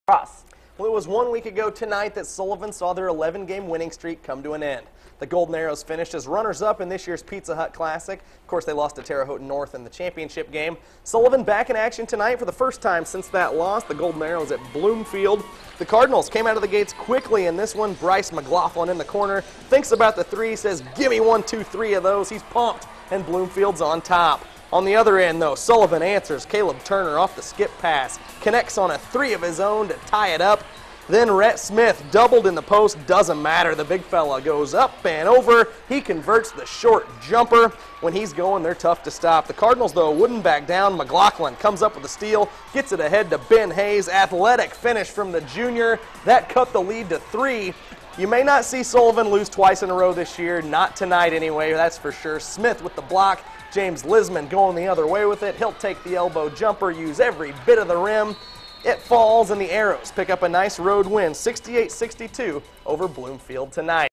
Ross. Well, it was 1 week ago tonight that Sullivan saw their 11-game winning streak come to an end. The Golden Arrows finished as runners-up in this year's Pizza Hut Classic. Of course, they lost to Terre Haute North in the championship game. Sullivan back in action tonight for the first time since that loss. The Golden Arrows at Bloomfield. The Cardinals came out of the gates quickly in this one. Bryce McLaughlin in the corner thinks about the three, says, "Give me 1, 2, 3 of those." He's pumped, and Bloomfield's on top. On the other end, though, Sullivan answers. Caleb Turner off the skip pass, connects on a three of his own to tie it up. Then Rhett Smith doubled in the post. Doesn't matter. The big fella goes up and over. He converts the short jumper. When he's going, they're tough to stop. The Cardinals, though, wouldn't back down. McLaughlin comes up with a steal, gets it ahead to Ben Hayes. Athletic finish from the junior. That cut the lead to 3. You may not see Sullivan lose twice in a row this year. Not tonight, anyway, that's for sure. Smith with the block. James Lisman going the other way with it. He'll take the elbow jumper, use every bit of the rim. It falls, and the Arrows pick up a nice road win, 68-62 over Bloomfield tonight.